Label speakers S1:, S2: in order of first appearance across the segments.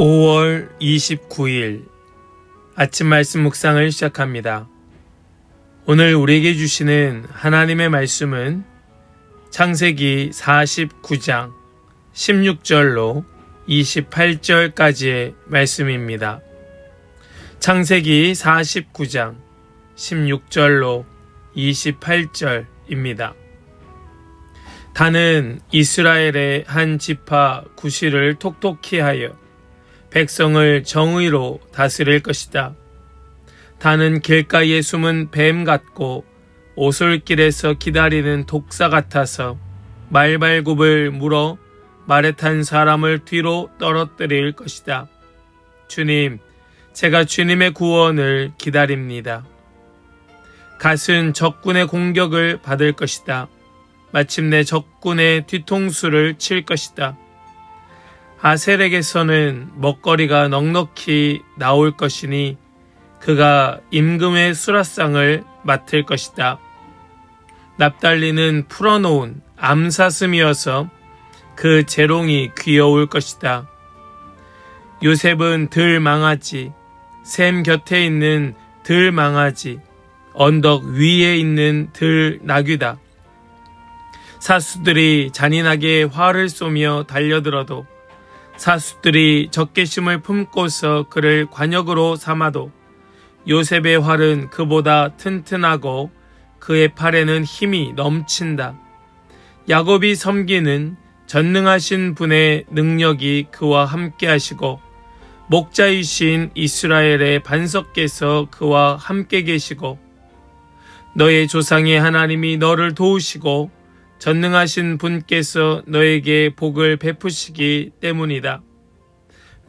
S1: 5월 29일 아침 말씀 묵상을 시작합니다. 오늘 우리에게 주시는 하나님의 말씀은 창세기 49장 16절로 28절까지의 말씀입니다. 창세기 49장 16절로 28절입니다. 다는 이스라엘의 한 지파 구시를 톡톡히 하여 백성을 정의로 다스릴 것이다. 다는 길가에 숨은 뱀 같고 오솔길에서 기다리는 독사 같아서 말발굽을 물어 말에 탄 사람을 뒤로 떨어뜨릴 것이다. 주님, 제가 주님의 구원을 기다립니다. 갓은 적군의 공격을 받을 것이다. 마침내 적군의 뒤통수를 칠 것이다. 아셀에게서는 먹거리가 넉넉히 나올 것이니 그가 임금의 수라상을 맡을 것이다. 납달리는 풀어놓은 암사슴이어서 그 재롱이 귀여울 것이다. 요셉은 들망아지, 샘 곁에 있는 들망아지, 언덕 위에 있는 들나귀다. 사수들이 잔인하게 활을 쏘며 달려들어도 사수들이 적개심을 품고서 그를 관역으로 삼아도 요셉의 활은 그보다 튼튼하고 그의 팔에는 힘이 넘친다. 야곱이 섬기는 전능하신 분의 능력이 그와 함께 하시고 목자이신 이스라엘의 반석께서 그와 함께 계시고 너의 조상의 하나님이 너를 도우시고 전능하신 분께서 너에게 복을 베푸시기 때문이다.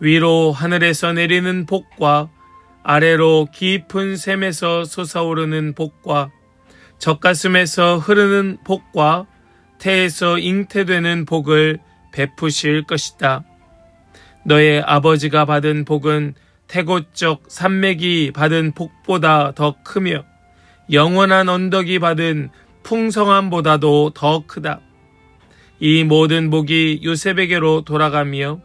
S1: 위로 하늘에서 내리는 복과 아래로 깊은 샘에서 솟아오르는 복과 젖가슴에서 흐르는 복과 태에서 잉태되는 복을 베푸실 것이다. 너의 아버지가 받은 복은 태고적 산맥이 받은 복보다 더 크며 영원한 언덕이 받은 풍성함보다도 더 크다. 이 모든 복이 요셉에게로 돌아가며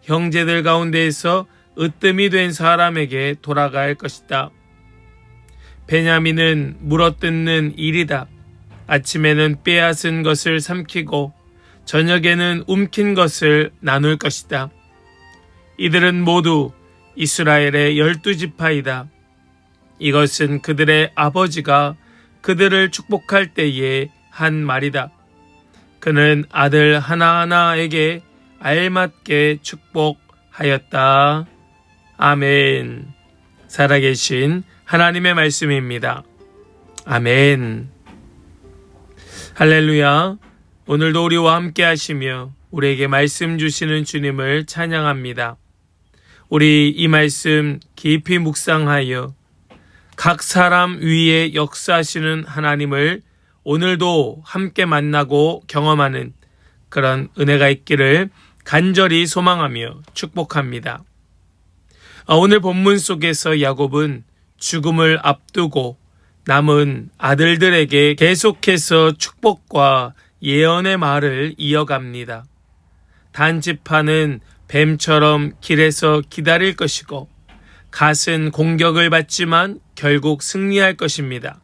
S1: 형제들 가운데에서 으뜸이 된 사람에게 돌아갈 것이다. 베냐민은 물어뜯는 일이다. 아침에는 빼앗은 것을 삼키고 저녁에는 움킨 것을 나눌 것이다. 이들은 모두 이스라엘의 12지파이다. 이것은 그들의 아버지가 그들을 축복할 때에 한 말이다. 그는 아들 하나하나에게 알맞게 축복하였다. 아멘. 살아계신 하나님의 말씀입니다. 아멘. 할렐루야. 오늘도 우리와 함께 하시며 우리에게 말씀 주시는 주님을 찬양합니다. 우리 이 말씀 깊이 묵상하여 각 사람 위에 역사하시는 하나님을 오늘도 함께 만나고 경험하는 그런 은혜가 있기를 간절히 소망하며 축복합니다. 오늘 본문 속에서 야곱은 죽음을 앞두고 남은 아들들에게 계속해서 축복과 예언의 말을 이어갑니다. 단지파는 뱀처럼 길에서 기다릴 것이고 갓은 공격을 받지만 결국 승리할 것입니다.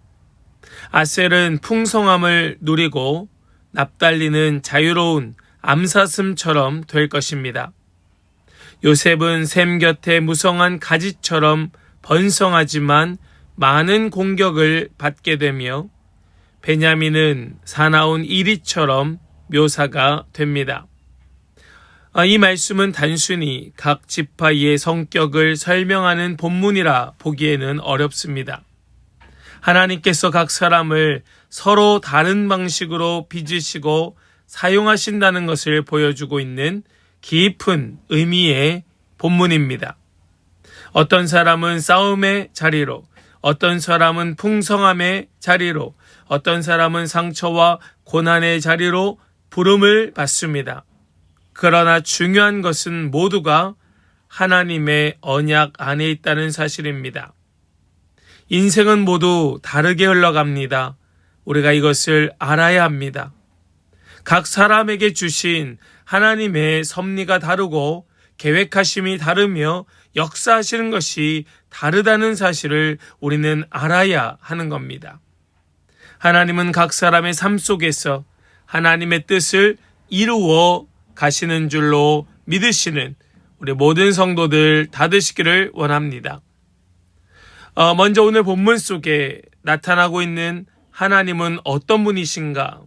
S1: 아셀은 풍성함을 누리고 납달리는 자유로운 암사슴처럼 될 것입니다. 요셉은 샘 곁에 무성한 가지처럼 번성하지만 많은 공격을 받게 되며 베냐민은 사나운 이리처럼 묘사가 됩니다. 이 말씀은 단순히 각 지파의 성격을 설명하는 본문이라 보기에는 어렵습니다. 하나님께서 각 사람을 서로 다른 방식으로 빚으시고 사용하신다는 것을 보여주고 있는 깊은 의미의 본문입니다. 어떤 사람은 싸움의 자리로, 어떤 사람은 풍성함의 자리로, 어떤 사람은 상처와 고난의 자리로 부름을 받습니다. 그러나 중요한 것은 모두가 하나님의 언약 안에 있다는 사실입니다. 인생은 모두 다르게 흘러갑니다. 우리가 이것을 알아야 합니다. 각 사람에게 주신 하나님의 섭리가 다르고 계획하심이 다르며 역사하시는 것이 다르다는 사실을 우리는 알아야 하는 겁니다. 하나님은 각 사람의 삶 속에서 하나님의 뜻을 이루어 가시는 줄로 믿으시는 우리 모든 성도들 다 되시기를 원합니다. 먼저 오늘 본문 속에 나타나고 있는 하나님은 어떤 분이신가?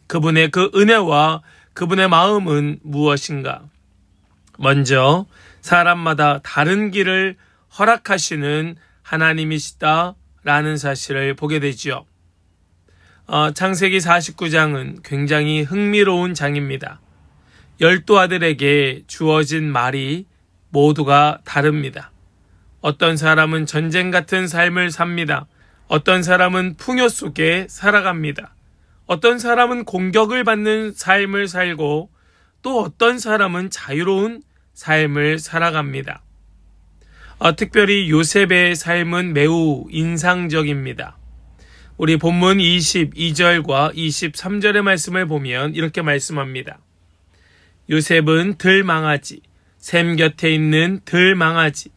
S1: 그분의 그 은혜와 그분의 마음은 무엇인가? 먼저 사람마다 다른 길을 허락하시는 하나님이시다라는 사실을 보게 되지요. 창세기 49장은 굉장히 흥미로운 장입니다. 12아들에게 주어진 말이 모두가 다릅니다. 어떤 사람은 전쟁 같은 삶을 삽니다. 어떤 사람은 풍요 속에 살아갑니다. 어떤 사람은 공격을 받는 삶을 살고 또 어떤 사람은 자유로운 삶을 살아갑니다. 특별히 요셉의 삶은 매우 인상적입니다. 우리 본문 22절과 23절의 말씀을 보면 이렇게 말씀합니다. 요셉은 들망아지, 샘 곁에 있는 들망아지,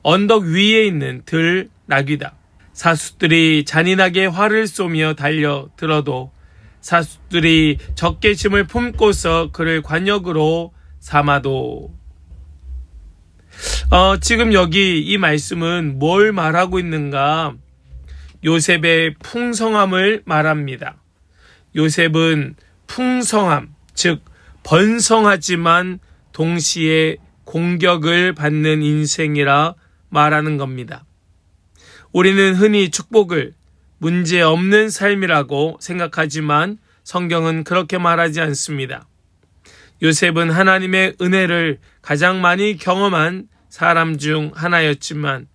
S1: 언덕 위에 있는 들나귀다. 사수들이 잔인하게 활을 쏘며 달려들어도 사수들이 적개심을 품고서 그를 관역으로 삼아도. 지금 여기 이 말씀은 뭘 말하고 있는가? 요셉의 풍성함을 말합니다. 요셉은 풍성함, 즉 번성하지만 동시에 공격을 받는 인생이라 말하는 겁니다. 우리는 흔히 축복을 문제없는 삶이라고 생각하지만 성경은 그렇게 말하지 않습니다. 요셉은 하나님의 은혜를 가장 많이 경험한 사람 중 하나였지만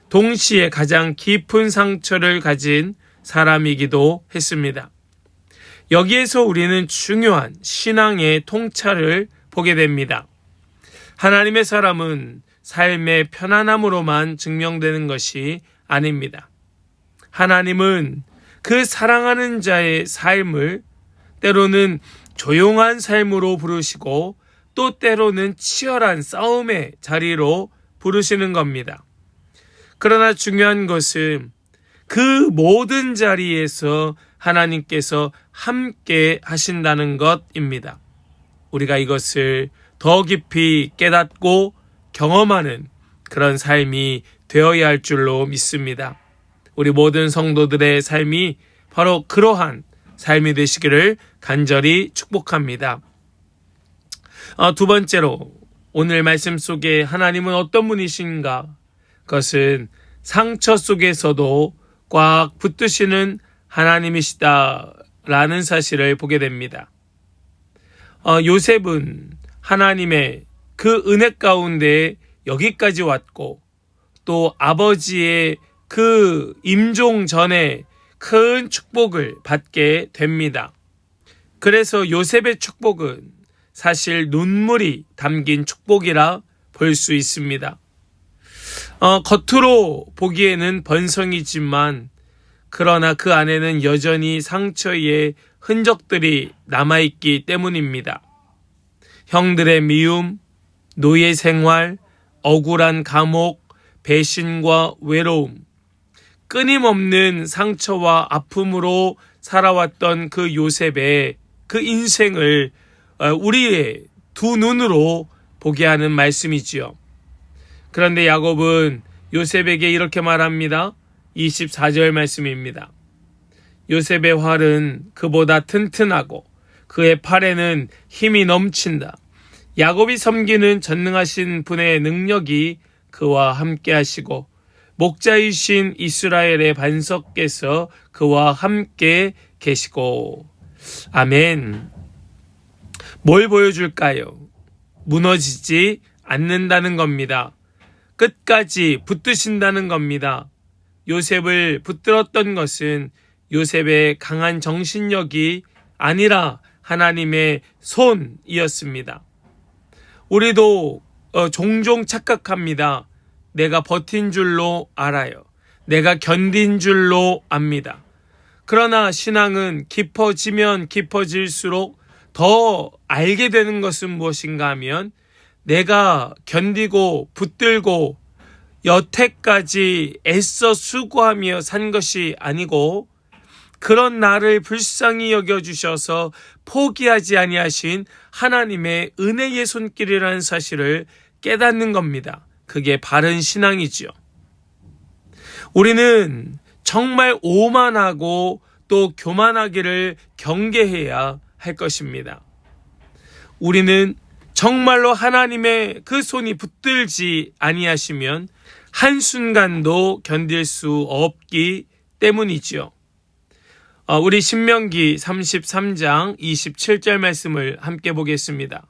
S1: 동시에 가장 깊은 상처를 가진 사람이기도 했습니다. 여기에서 우리는 중요한 신앙의 통찰을 보게 됩니다. 하나님의 사람은 삶의 편안함으로만 증명되는 것이 아닙니다. 하나님은 그 사랑하는 자의 삶을 때로는 조용한 삶으로 부르시고 또 때로는 치열한 싸움의 자리로 부르시는 겁니다. 그러나 중요한 것은 그 모든 자리에서 하나님께서 함께 하신다는 것입니다. 우리가 이것을 더 깊이 깨닫고 경험하는 그런 삶이 되어야 할 줄로 믿습니다. 우리 모든 성도들의 삶이 바로 그러한 삶이 되시기를 간절히 축복합니다. 두 번째로 오늘 말씀 속에 하나님은 어떤 분이신가? 그것은 상처 속에서도 꽉 붙드시는 하나님이시다라는 사실을 보게 됩니다. 요셉은 하나님의 그 은혜 가운데 여기까지 왔고 또 아버지의 그 임종 전에 큰 축복을 받게 됩니다. 그래서 요셉의 축복은 사실 눈물이 담긴 축복이라 볼 수 있습니다. 겉으로 보기에는 번성이지만 그러나 그 안에는 여전히 상처의 흔적들이 남아있기 때문입니다. 형들의 미움, 노예 생활, 억울한 감옥, 배신과 외로움, 끊임없는 상처와 아픔으로 살아왔던 그 요셉의 그 인생을 우리의 두 눈으로 보게 하는 말씀이지요. 그런데 야곱은 요셉에게 이렇게 말합니다. 24절 말씀입니다. 요셉의 활은 그보다 튼튼하고 그의 팔에는 힘이 넘친다. 야곱이 섬기는 전능하신 분의 능력이 그와 함께 하시고 목자이신 이스라엘의 반석께서 그와 함께 계시고. 아멘. 뭘 보여줄까요? 무너지지 않는다는 겁니다. 끝까지 붙드신다는 겁니다. 요셉을 붙들었던 것은 요셉의 강한 정신력이 아니라 하나님의 손이었습니다. 우리도 종종 착각합니다. 내가 버틴 줄로 알아요. 내가 견딘 줄로 압니다. 그러나 신앙은 깊어지면 깊어질수록 더 알게 되는 것은 무엇인가 하면 내가 견디고 붙들고 여태까지 애써 수고하며 산 것이 아니고 그런 나를 불쌍히 여겨주셔서 포기하지 아니하신 하나님의 은혜의 손길이라는 사실을 깨닫는 겁니다. 그게 바른 신앙이지요. 우리는 정말 오만하고 또 교만하기를 경계해야 할 것입니다. 우리는 정말로 하나님의 그 손이 붙들지 아니하시면 한순간도 견딜 수 없기 때문이지요. 우리 신명기 33장 27절 말씀을 함께 보겠습니다.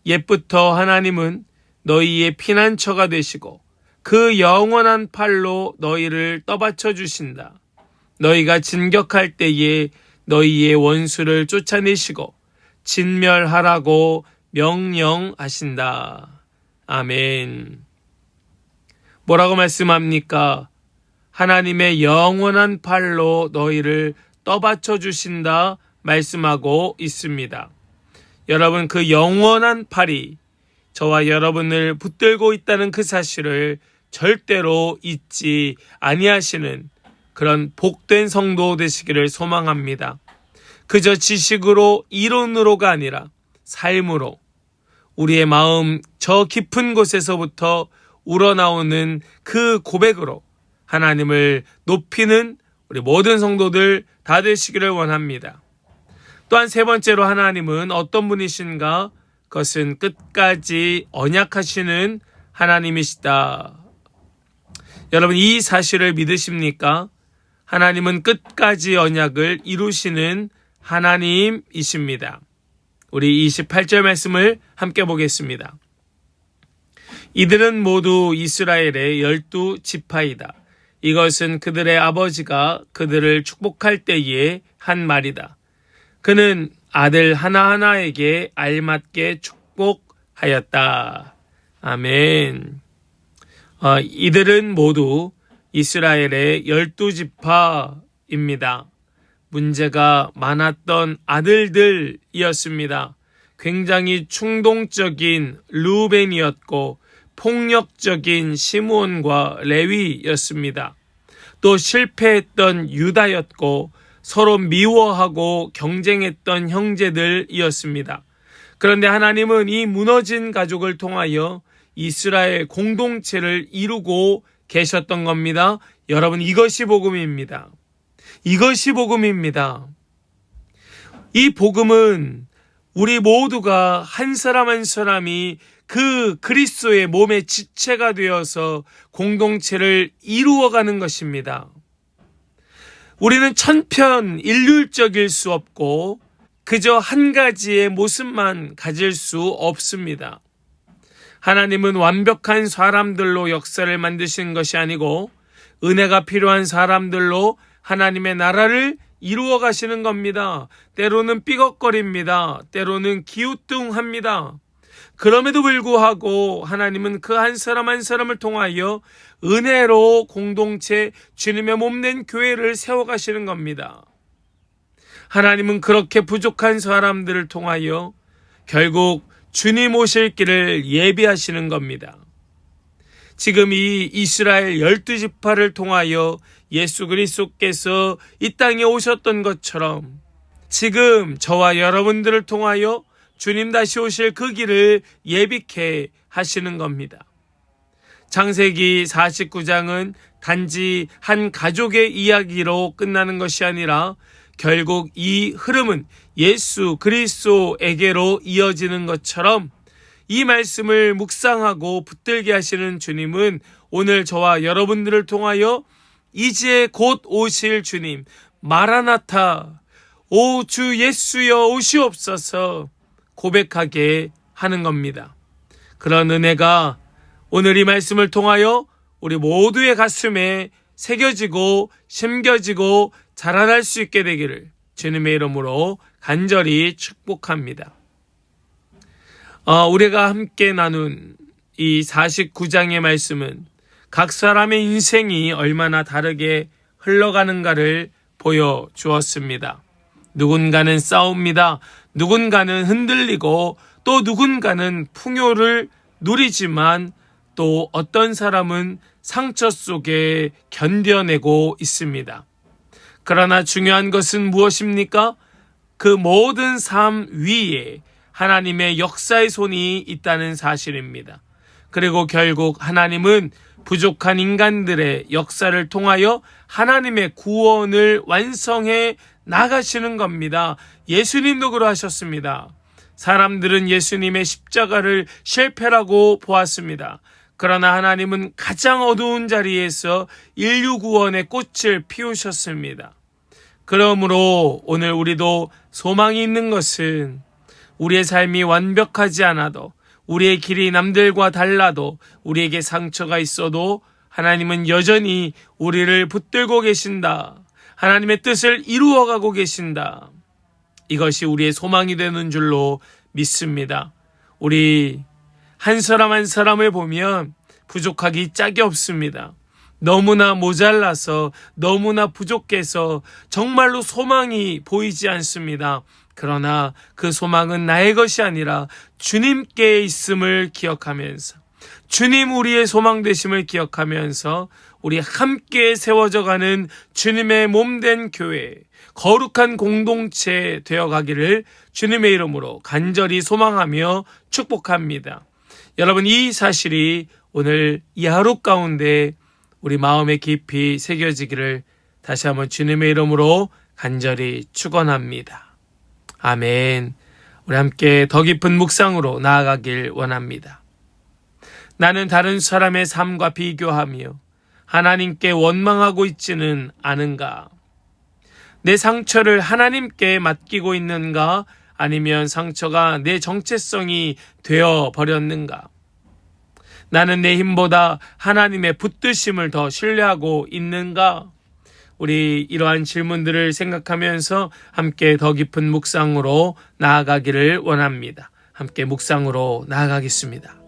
S1: 옛부터 하나님은 너희의 피난처가 되시고 그 영원한 팔로 너희를 떠받쳐 주신다. 너희가 진격할 때에 너희의 원수를 쫓아내시고 진멸하라고 명령하신다. 아멘. 뭐라고 말씀합니까? 하나님의 영원한 팔로 너희를 떠받쳐 주신다 말씀하고 있습니다. 여러분, 그 영원한 팔이 저와 여러분을 붙들고 있다는 그 사실을 절대로 잊지 아니하시는 그런 복된 성도 되시기를 소망합니다. 그저 지식으로 이론으로가 아니라 삶으로 우리의 마음 저 깊은 곳에서부터 우러나오는 그 고백으로 하나님을 높이는 우리 모든 성도들 다 되시기를 원합니다. 또한 세 번째로 하나님은 어떤 분이신가? 그것은 끝까지 언약하시는 하나님이시다. 여러분, 이 사실을 믿으십니까? 하나님은 끝까지 언약을 이루시는 하나님이십니다. 우리 28절 말씀을 함께 보겠습니다. 이들은 모두 이스라엘의 12지파이다. 이것은 그들의 아버지가 그들을 축복할 때에 한 말이다. 그는 아들 하나하나에게 알맞게 축복하였다. 아멘. 이들은 모두 이스라엘의 12지파입니다. 문제가 많았던 아들들이었습니다. 굉장히 충동적인 르우벤이었고 폭력적인 시므온과 레위였습니다. 또 실패했던 유다였고 서로 미워하고 경쟁했던 형제들이었습니다. 그런데 하나님은 이 무너진 가족을 통하여 이스라엘 공동체를 이루고 계셨던 겁니다. 여러분, 이것이 복음입니다. 이것이 복음입니다. 이 복음은 우리 모두가 한 사람 한 사람이 그 그리스도의 몸의 지체가 되어서 공동체를 이루어가는 것입니다. 우리는 천편일률적일 수 없고 그저 한 가지의 모습만 가질 수 없습니다. 하나님은 완벽한 사람들로 역사를 만드신 것이 아니고 은혜가 필요한 사람들로 하나님의 나라를 이루어 가시는 겁니다. 때로는 삐걱거립니다. 때로는 기우뚱합니다. 그럼에도 불구하고 하나님은 그 한 사람 한 사람을 통하여 은혜로 공동체 주님의 몸된 교회를 세워가시는 겁니다. 하나님은 그렇게 부족한 사람들을 통하여 결국 주님 오실 길을 예비하시는 겁니다. 지금 이 이스라엘 12지파를 통하여 예수 그리스도께서 이 땅에 오셨던 것처럼 지금 저와 여러분들을 통하여 주님 다시 오실 그 길을 예비케 하시는 겁니다. 창세기 49장은 단지 한 가족의 이야기로 끝나는 것이 아니라 결국 이 흐름은 예수 그리스도에게로 이어지는 것처럼 이 말씀을 묵상하고 붙들게 하시는 주님은 오늘 저와 여러분들을 통하여 이제 곧 오실 주님 마라나타 오 주 예수여 오시옵소서 고백하게 하는 겁니다. 그런 은혜가 오늘 이 말씀을 통하여 우리 모두의 가슴에 새겨지고 심겨지고 자라날 수 있게 되기를 주님의 이름으로 간절히 축복합니다. 우리가 함께 나눈 이 49장의 말씀은 각 사람의 인생이 얼마나 다르게 흘러가는가를 보여주었습니다. 누군가는 싸웁니다. 누군가는 흔들리고 또 누군가는 풍요를 누리지만 또 어떤 사람은 상처 속에 견뎌내고 있습니다. 그러나 중요한 것은 무엇입니까? 그 모든 삶 위에 하나님의 역사의 손이 있다는 사실입니다. 그리고 결국 하나님은 부족한 인간들의 역사를 통하여 하나님의 구원을 완성해 나가시는 겁니다. 예수님도 그러하셨습니다. 사람들은 예수님의 십자가를 실패라고 보았습니다. 그러나 하나님은 가장 어두운 자리에서 인류 구원의 꽃을 피우셨습니다. 그러므로 오늘 우리도 소망이 있는 것은 우리의 삶이 완벽하지 않아도, 우리의 길이 남들과 달라도, 우리에게 상처가 있어도 하나님은 여전히 우리를 붙들고 계신다. 하나님의 뜻을 이루어가고 계신다. 이것이 우리의 소망이 되는 줄로 믿습니다. 우리 한 사람 한 사람을 보면 부족하기 짝이 없습니다. 너무나 모자라서, 너무나 부족해서 정말로 소망이 보이지 않습니다. 그러나 그 소망은 나의 것이 아니라 주님께 있음을 기억하면서, 주님 우리의 소망 되심을 기억하면서 우리 함께 세워져가는 주님의 몸된 교회, 거룩한 공동체 되어가기를 주님의 이름으로 간절히 소망하며 축복합니다. 여러분, 이 사실이 오늘 이 하루 가운데 우리 마음에 깊이 새겨지기를 다시 한번 주님의 이름으로 간절히 축원합니다. 아멘. 우리 함께 더 깊은 묵상으로 나아가길 원합니다. 나는 다른 사람의 삶과 비교하며 하나님께 원망하고 있지는 않은가? 내 상처를 하나님께 맡기고 있는가? 아니면 상처가 내 정체성이 되어버렸는가? 나는 내 힘보다 하나님의 붙드심을 더 신뢰하고 있는가? 우리 이러한 질문들을 생각하면서 함께 더 깊은 묵상으로 나아가기를 원합니다. 함께 묵상으로 나아가겠습니다.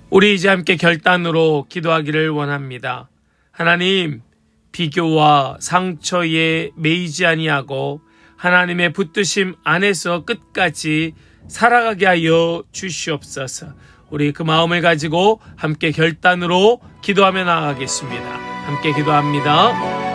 S1: 우리 이제 함께 결단으로 기도하기를 원합니다. 하나님, 비교와 상처에 매이지 아니하고 하나님의 붙드심 안에서 끝까지 살아가게 하여 주시옵소서. 우리 그 마음을 가지고 함께 결단으로 기도하며 나아가겠습니다. 함께 기도합니다.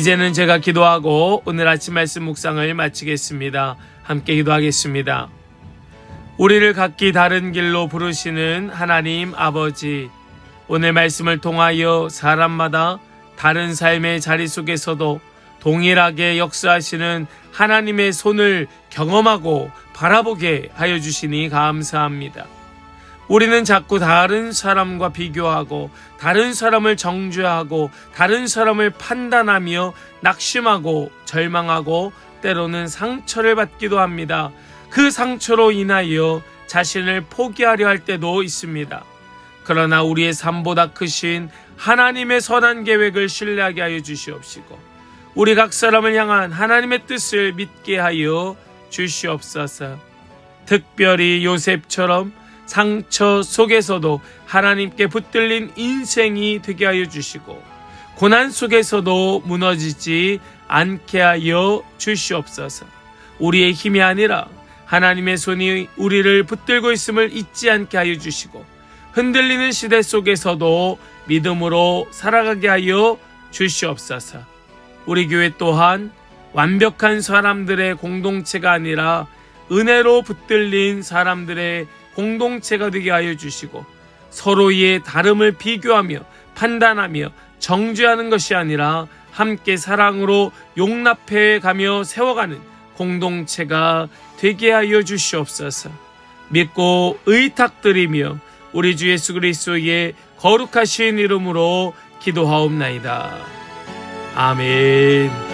S1: 이제는 제가 기도하고 오늘 아침 말씀 묵상을 마치겠습니다. 함께 기도하겠습니다. 우리를 각기 다른 길로 부르시는 하나님 아버지, 오늘 말씀을 통하여 사람마다 다른 삶의 자리 속에서도 동일하게 역사하시는 하나님의 손을 경험하고 바라보게 하여 주시니 감사합니다. 우리는 자꾸 다른 사람과 비교하고 다른 사람을 정죄하고 다른 사람을 판단하며 낙심하고 절망하고 때로는 상처를 받기도 합니다. 그 상처로 인하여 자신을 포기하려 할 때도 있습니다. 그러나 우리의 삶보다 크신 하나님의 선한 계획을 신뢰하게 하여 주시옵시고 우리 각 사람을 향한 하나님의 뜻을 믿게 하여 주시옵소서. 특별히 요셉처럼 상처 속에서도 하나님께 붙들린 인생이 되게 하여 주시고 고난 속에서도 무너지지 않게 하여 주시옵소서. 우리의 힘이 아니라 하나님의 손이 우리를 붙들고 있음을 잊지 않게 하여 주시고 흔들리는 시대 속에서도 믿음으로 살아가게 하여 주시옵소서. 우리 교회 또한 완벽한 사람들의 공동체가 아니라 은혜로 붙들린 사람들의 공동체가 되게 하여 주시고 서로의 다름을 비교하며 판단하며 정죄하는 것이 아니라 함께 사랑으로 용납해 가며 세워가는 공동체가 되게 하여 주시옵소서. 믿고 의탁드리며 우리 주 예수 그리스도의 거룩하신 이름으로 기도하옵나이다. 아멘.